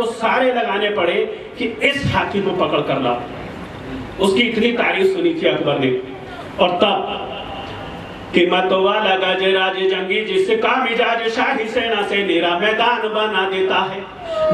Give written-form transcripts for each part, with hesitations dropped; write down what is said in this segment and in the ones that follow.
तो सारे लगाने पड़े कि इस हाथी को पकड़ कर लाओ। उसकी इतनी तारीफ सुनी थी अकबर ने। और तब कि मतवाला गजराज जंगी जिसका मिजाज शाही सेना से मेरा मैदान बना देता है।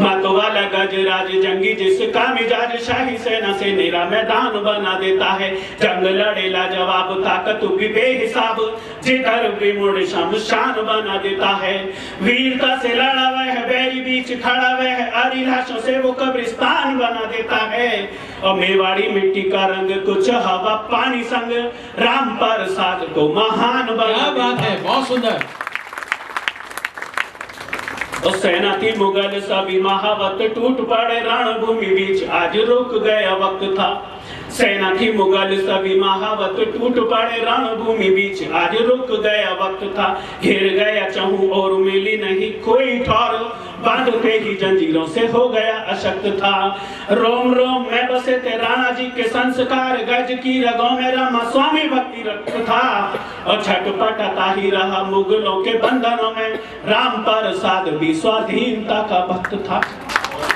मतवाला गजराज जंगी जिसका मिजाज शाही सेना से मेरा मैदान बना देता है। जंग लड़ेला जवाब ताकत भी बेहिसाब जिधर भी मुड़ शमशान बना देता है। वीरता से लड़ा वह बैरी बीच खड़ा वह अरी लाशों से वो कब्रिस्तान बना देता है। और मेवाड़ी मिट्टी का रंग कुछ हवा पानी संग राम प्रसाद को महान बना बात है, बहुत सुंदर। और सेना थी मुगल सभी महावत टूट पड़े रणभूमि बीच आज रुक गया वक्त था। सेना थी मुगल सभी महावत टूट पड़े रणभूमि बीच आज रुक गया वक्त था। घिर गया चहु और मिली नहीं कोई ठौर बांध पे ही जंजीरों से हो गया अशक्त था। रोम रोम में बसे थे राणा जी के संस्कार गज की रगों में रमा स्वामी भक्ति रक्त था। और छटपटाता ही रहा मुगलों के बंधनों में राम प्रसाद भी स्वाधीनता का भक्त था।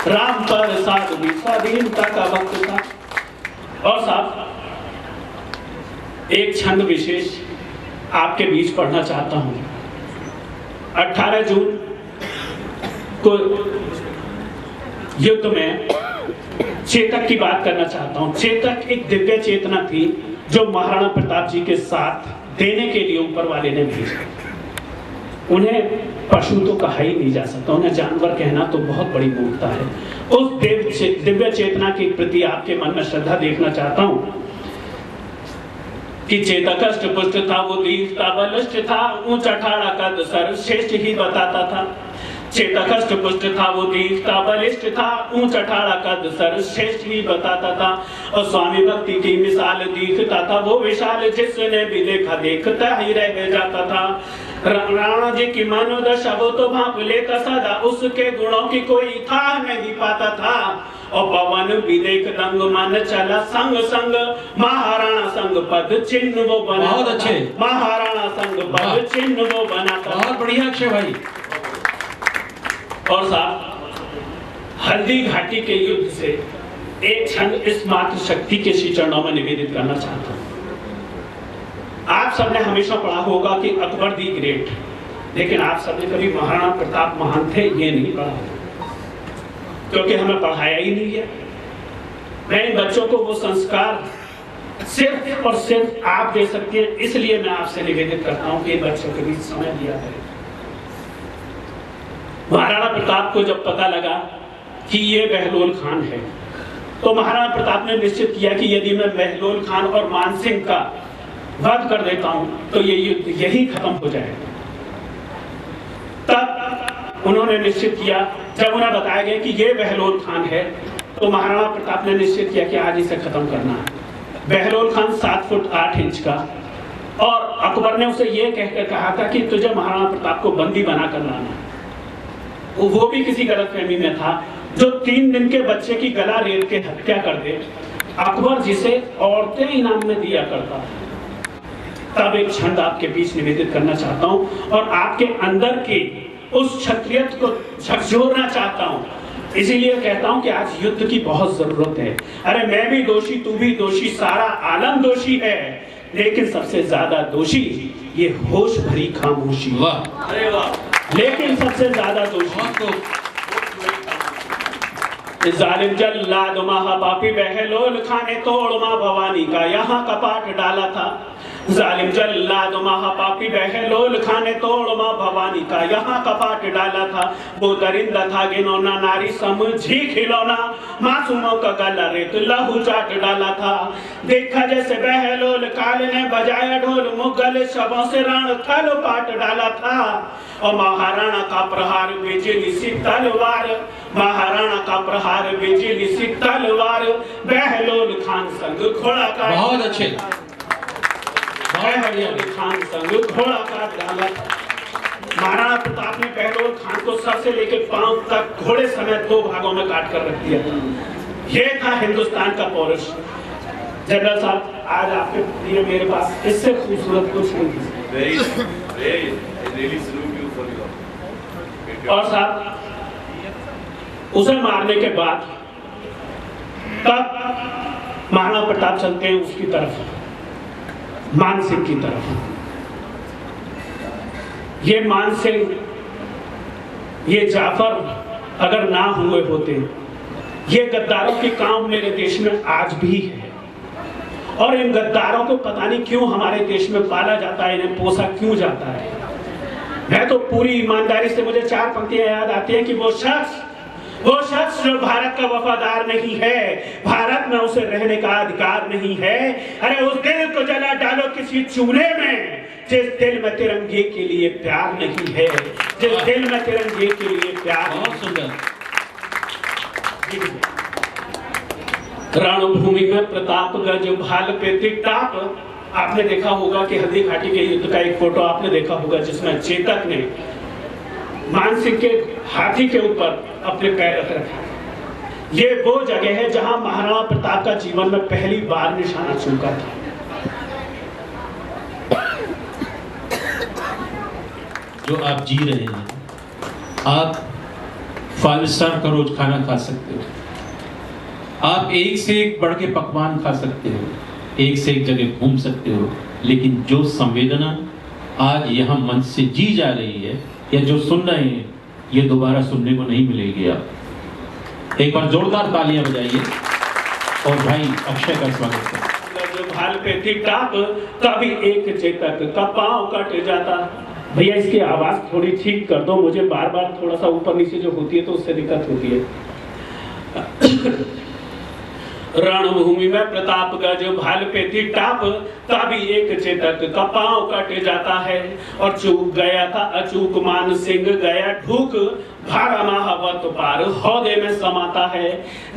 राम प्रसाद भी स्वाधीनता का भक्त था। और साहब एक छंद विशेष आपके बीच पढ़ना चाहता हूं। 18 जून को युद्ध में चेतक की बात करना चाहता हूं। चेतक एक दिव्य चेतना थी जो महाराणा प्रताप जी के साथ देने के लिए ऊपर वाले ने भेजा। उन्हें पशु तो कहा ही नहीं जा सकता, उन्हें जानवर कहना तो बहुत बड़ी मूर्खता है। उस दिव्य चेतना के प्रति आपके मन में श्रद्धा देखना चाहता हूं कि चेतक कष्ट पुष्ट था वो दीप्ता बलिष्ठ था ऊंचा ठाड़ा कद सर्वश्रेष्ठ ही बताता था। चेतक कष्ट पुष्ट था वो दीप्ता बलिष्ठ था ऊंचा ठाड़ा कद सर्वश्रेष्ठ ही बताता था। और स्वामी भक्ति की मिसाल दिखता था वो विशाल जिसने भी देखा देखता ही रह जाता था। राणा जी की मनोदशा वो तो भांप लेता सदा उसके गुणों की कोई था नहीं पाता था। और पवन भी देख दंग मन चला संग संग महाराणा संग पद चिन्ह वो बना। बहुत अच्छे। महाराणा संग पद चिन्ह वो बनाता। बहुत बढ़िया अक्षय भाई। और साहब हल्दी घाटी के युद्ध से एक क्षण इस मातृशक्ति के श्री चरणों में निवेदित करना चाहता हूं। आप सबने हमेशा पढ़ा होगा कि अकबर दी ग्रेट, लेकिन आप सबने कभी महाराणा प्रताप महान थे ये नहीं पढ़ा, क्योंकि हमें पढ़ाया ही नहीं है। मैं इन बच्चों को वो संस्कार सिर्फ और सिर्फ आप दे सकते हैं, इसलिए मैं आपसे निवेदित करता हूं कि बच्चों के बीच समय दिया है। महाराणा प्रताप को जब पता लगा कि ये बहलोल खान है, तो महाराणा प्रताप ने निश्चित किया कि यदि मैं बहलोल खान और मानसिंह का वध कर देता हूं तो ये युद्ध यही खत्म हो जाएगा। तब उन्होंने निश्चित किया, जब उन्हें बताया गया कि ये बहलोल खान है, तो महाराणा प्रताप ने निश्चित किया कि आज इसे खत्म करना है। बहलोल खान 7 फुट 8 इंच का, और अकबर ने उसे यह कहकर कहा था कि तुझे महाराणा प्रताप को बंदी बनाकर लाना। वो भी किसी गलतफहमी में था। जो 3 दिन के बच्चे की गला रेत के हत्या कर दे, अकबर जिसे औरतें इनाम में दिया करता था। तब एक छंद आपके बीच निवेदित करना चाहता हूं और आपके अंदर की उस क्षत्रियत को झकझोरना चाहता हूं। इसीलिए कहता हूं कि आज युद्ध की बहुत जरूरत है। अरे मैं भी दोषी, तू भी दोषी, सारा आलम दोषी है, लेकिन सबसे ज्यादा दोषी ये होश भरी खामोशी। वाह, अरे वाह। लेकिन सबसे ज्यादा दोषी जालिम जल्लाद महापापी बहलोल खान ने तोड़ मां भवानी का यहाँ कपाट डाला था। जालिम जल्लाद महापापी बहलोल खान ने तोड़ मां भवानी का यहाँ कपाट डाला था। वो दरिंदा था गिनौना नारी समझी खिलौना, मासूमों का गला रेत लहू चाट डाला था। देखा जैसे बहलोल काल ने बजाया ढोल, मुगल शबों से रण थल पाट डाला था। और महाराणा का प्रहार बिजली सी तलवार, महाराणा का प्रहार बिजली सी तलवार, बहलोल खान संग घोड़ा का। बहुत अच्छे, बहलोल खान संग घोड़ा का डाला। महाराणा प्रताप ने बहलोल खान को सर से लेकर पांव तक घोड़े समेत 2 भागों में काट कर रख दिया था। ये था हिंदुस्तान का पौरुष। जनरल साहब, आज आपके लिए मेरे पास इससे खूबसूरत कुछ नहीं है। और साहब उसे मारने के बाद तब महाराणा प्रताप चलते हैं उसकी तरफ, मान सिंह की तरफ। ये मान सिंह, ये जाफर अगर ना हुए होते, ये गद्दारों के काम मेरे देश में आज भी है। और इन गद्दारों को पता नहीं क्यों हमारे देश में पाला जाता है, इन्हें पोसा क्यों जाता है। मैं तो पूरी ईमानदारी से, मुझे 4 पंक्तियां याद आती हैं कि वो शख्स जो भारत का वफादार नहीं है, भारत में उसे रहने का अधिकार नहीं है। अरे उस दिल को जला डालो किसी चूल्हे में जिस दिल में तिरंगे के लिए प्यार नहीं है, जिस दिल में तिरंगे के लिए प्यार। बहुत सुंदर। रणभूमि में प्रतापगढ़ भाल पे टिकटाप। आपने देखा होगा कि हल्दी घाटी के युद्ध का एक फोटो आपने देखा होगा जिसमें चेतक ने मान सिंह के हाथी के ऊपर अपने पैर रख रखा। ये वो जगह है जहां महाराणा प्रताप का जीवन में पहली बार निशाना चूका था। जो आप जी रहे हैं, आप 5 स्टार का रोज खाना खा सकते हो, आप एक से एक बढ़ के पकवान खा सकते हो, एक से एक जगह घूम सकते हो, लेकिन जो संवेदना आज यहाँ मंच से जी जा रही है या जो सुन रहे हैं, ये दोबारा सुनने को नहीं मिलेगी। आप एक बार जोरदार तालियां बजाइए और भाई अक्षय का स्वागत करें। जो भाल पे टिकटाप कभी एक चेतक का पांव कट जाता। भैया इसकी आवाज थोड़ी ठीक कर दो, मुझे बार बार थोड़ा सा ऊपर नीचे जो होती है तो उससे दिक्कत होती है। रणभूमि में प्रतापगढ़ भाल पे टिकटाप तभी एक चेतक का पांव कट जाता है। और चूक गया था अचूक मान सिंह, गया ढूक भारा महावत पार हौदे में समाता है।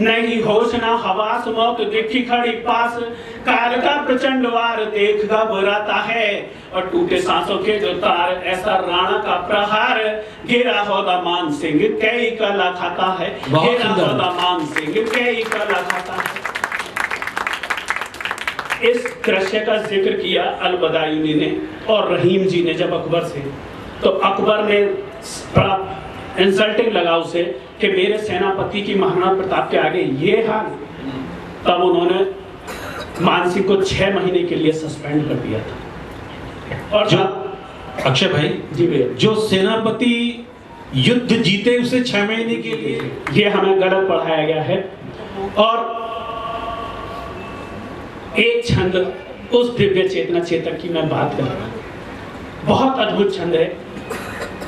नहीं होश ना हवास, मौत दिखी खड़ी पास, काल का प्रचंड वार देख घबराता है। और टूटे सांसों के जो तार, ऐसा राणा का प्रहार, गिरा हौदा मान सिंह कई कला खाता है, गिरा हौदा मान सिंह कई कला खाता है। इस दृश्य का जिक्र किया अल-बदायूनी ने और रहीम जी ने जब अकबर से, तो अकबर ने बड़ा इंसल्टिंग लगा उसे कि मेरे सेनापति की महाराणा प्रताप के आगे ये हाल। तब उन्होंने मान सिंह को 6 महीने के लिए सस्पेंड कर दिया था। और जो अक्षय भाई जी भैया, जो सेनापति युद्ध जीते उसे 6 महीने के लिए, ये हमें गलत पढ़ाया गया है। और एक छंद उस दिव्य चेतना चेतक की मैं बात कर रहा हूं, बहुत अद्भुत छंद है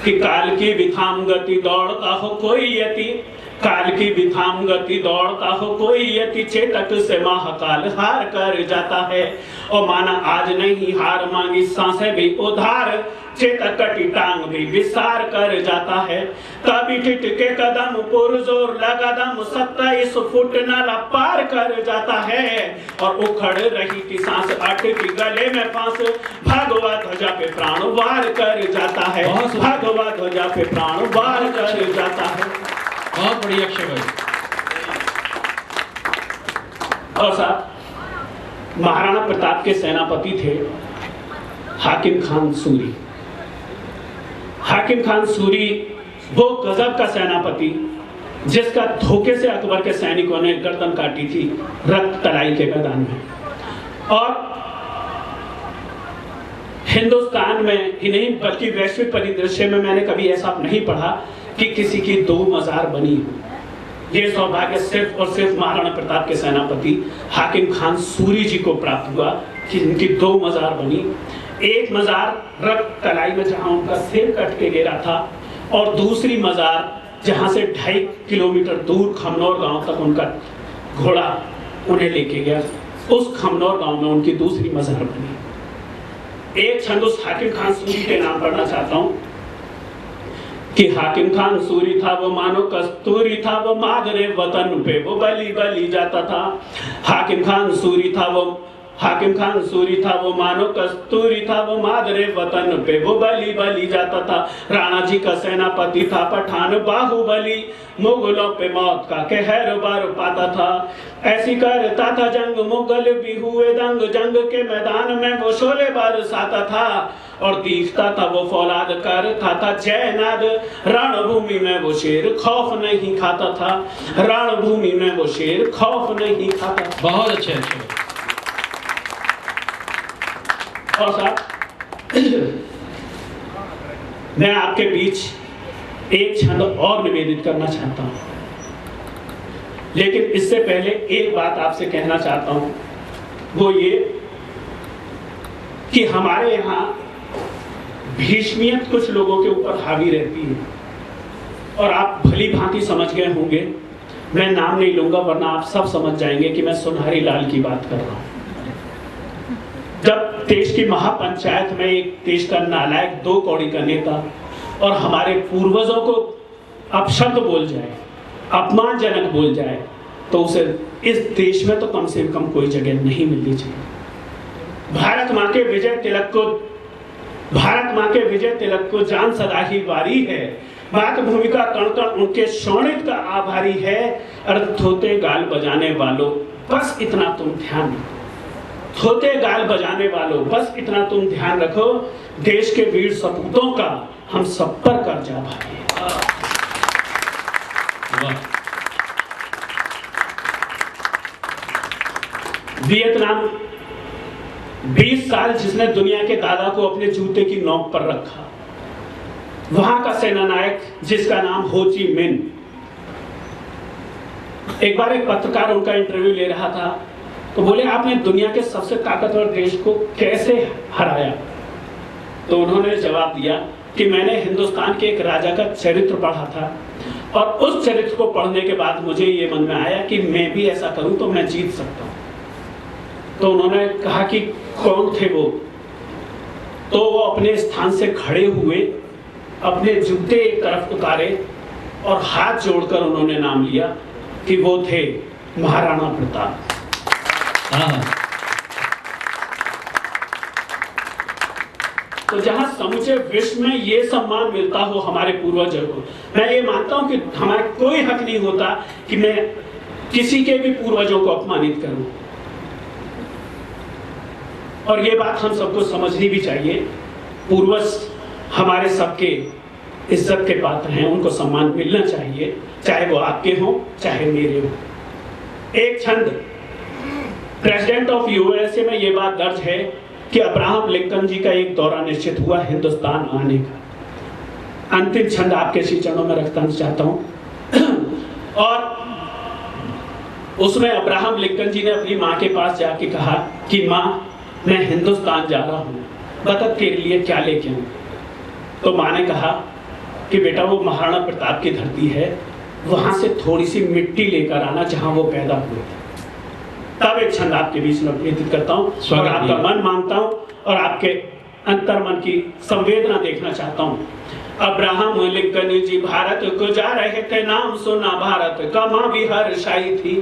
कि काल की विथाम गति दौड़ता हो कोई यति, काल की विथाम गति दौड़ता हो कोई यति, चेतक से महाकाल हार कर जाता है। और माना आज नहीं हार मांगी सांसें भी उधार, चेतक कटी टांग भी विसार कर जाता है। तभी टिटके कदम पुरजोर लगा दम, 27 फुट नाला पार कर जाता है। और उखड़ रही थी सांस, अटकी गले में फांस, भगवा ध्वजा पे प्राण वार कर जाता है, भगवा ध्वजा पे प्राण वार कर जाता है। बहुत बढ़िया अक्षय भाई। और साहब, महाराणा प्रताप के सेनापति थे हाकिम खान सूरी। हाकिम खान सूरी वो गजब का सेनापति जिसका धोखे से अकबर के सैनिकों ने गर्दन काटी थी रक्त तलाई के मैदान में। और हिंदुस्तान में ही नहीं बल्कि वैश्विक परिदृश्य में मैंने कभी ऐसा नहीं पढ़ा कि किसी की 2 मजार बनी हो। ये सौभाग्य सिर्फ और सिर्फ महाराणा प्रताप के सेनापति हाकिम खान सूरी जी को प्राप्त हुआ कि इनकी 2 मजार बनी। एक मजार रक्त तलाई में जहां उनका सिर कट के गिरा था, और दूसरी मजार जहां से 2.5 किलोमीटर दूर खमनौर गांव तक उनका घोड़ा उन्हें लेके गया, उस खमनौर गांव में उनकी दूसरी मजार बनी। एक छंद उस हाकिम खान सूरी के नाम पढ़ना चाहता हूं कि हाकिम खान सूरी था वो मानो कस्तूरी था, वो मादरे वतन पे वो बली बली जाता था। हाकिम खान सूरी था वो हाकिम खान सूरी था वो मानो कस्तूरी था, वो मादरे वतन पे वो बली बली जाता था। राणा जी का सेनापति था पठान बाहुबली, मुगलों पे मौत का कहर बार पाता था। ऐसी करता था जंग मुगल भी हुए दंग, जंग के मैदान में वो शोले बरसाता था। और दिखता था वो फौलाद करता था जयनाद, रणभूमि में वो शेर खौफ नहीं खाता था, रणभूमि में वो शेर खौफ नहीं खाता था। बहुत अच्छे अच्छे। और साहब मैं आपके बीच एक छंद और निवेदित करना चाहता हूं, लेकिन इससे पहले एक बात आपसे कहना चाहता हूं, वो ये कि हमारे यहाँ भीष्मियत कुछ लोगों के ऊपर हावी रहती है और आप भली भांति समझ गए होंगे। मैं नाम नहीं लूंगा वरना आप सब समझ जाएंगे कि मैं सुनहरी लाल की बात कर रहा हूं। जब देश की महापंचायत में एक देश का नालायक 2 कौड़ी का नेता और हमारे पूर्वजों को अपशब्द बोल जाए, अपमानजनक बोल जाए, तो उसे इस देश में तो कम से कम कोई जगह नहीं मिलनी चाहिए। भारत मां के विजय तिलक को जान सदा ही वारी है, मातृभूमि का कण कण उनके शोणित का आभारी है। अर्थ धोते गाल बजाने वालों बस इतना तुम ध्यान रखो, धोते गाल बजाने वालों बस इतना तुम ध्यान रखो, देश के वीर सपूतों का हम सब पर कर्जा भारी है। वियतनाम 20 साल जिसने दुनिया के दादा को अपने जूते की नोक पर रखा, वहां का सेनानायक जिसका नाम हो ची मिन, एक बार एक पत्रकार उनका इंटरव्यू ले रहा था तो बोले आपने दुनिया के सबसे ताकतवर देश को कैसे हराया? तो उन्होंने जवाब दिया कि मैंने हिंदुस्तान के एक राजा का चरित्र पढ़ा था और उस चरित्र को पढ़ने के बाद मुझे ये मन में आया कि मैं भी ऐसा करूं तो मैं जीत सकता हूं। तो उन्होंने कहा कि कौन थे वो? तो वो अपने स्थान से खड़े हुए, अपने जूते एक तरफ उतारे और हाथ जोड़कर उन्होंने नाम लिया कि वो थे महाराणा प्रताप। तो जहां समूचे विश्व में ये सम्मान मिलता हो हमारे पूर्वजों को, मैं ये मानता हूं कि हमारा कोई हक नहीं होता कि मैं किसी के भी पूर्वजों को अपमानित करूं। और ये बात हम सबको समझनी भी चाहिए। पूर्वज हमारे सबके इज्जत के पात्र हैं, उनको सम्मान मिलना चाहिए, चाहे वो आपके हो चाहे मेरे हो। एक छंद प्रेसिडेंट ऑफ यूएसए में ये बात दर्ज है कि अब्राहम लिंकन जी का एक दौरा निश्चित हुआ हिंदुस्तान आने का। अंतिम छंद आपके श्री चरणों में रखना चाहता हूं। और उसमें अब्राहम लिंकन जी ने अपनी माँ के पास जाके कहा कि माँ मैं हिंदुस्तान जा रहा हूँ, बता तेरे लिए क्या लेके आऊं? तो माँ ने कहा कि बेटा वो महाराणा प्रताप की धरती है, वहां से थोड़ी सी मिट्टी लेकर आना जहां वो पैदा हुए थे। तब एक छंद आपके बीच में अर्पित करता हूँ और आपका मन मांगता हूँ और आपके अंतर्मन की संवेदना देखना चाहता हूँ। अब्राहम लिंकन जी भारत को जा रहे थे, नाम सुना भारत का माँ भी हर्षाई थी।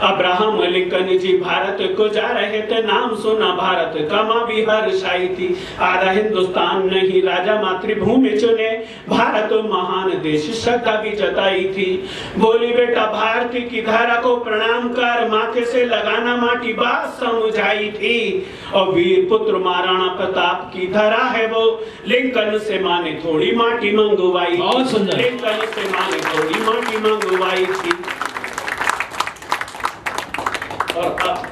अब्राहम लिंकन जी भारत को जा रहे थे, नाम सुना भारत का माँ भी हर्षाई थी। आधा हिंदुस्तान नहीं राजा मातृभूमि चुने, भारत महान देश श्रद्धा भी जताई थी। बोली बेटा भारती की धारा को प्रणाम कर, माथे से लगाना माटी बात समझाई थी। और वीर पुत्र महाराणा प्रताप की धरा है वो, लिंकन से माने थोड़ी माटी मंगवाई। बहुत सुंदर। लिंकन से माने थोड़ी माटी मंगवाई थी। और अब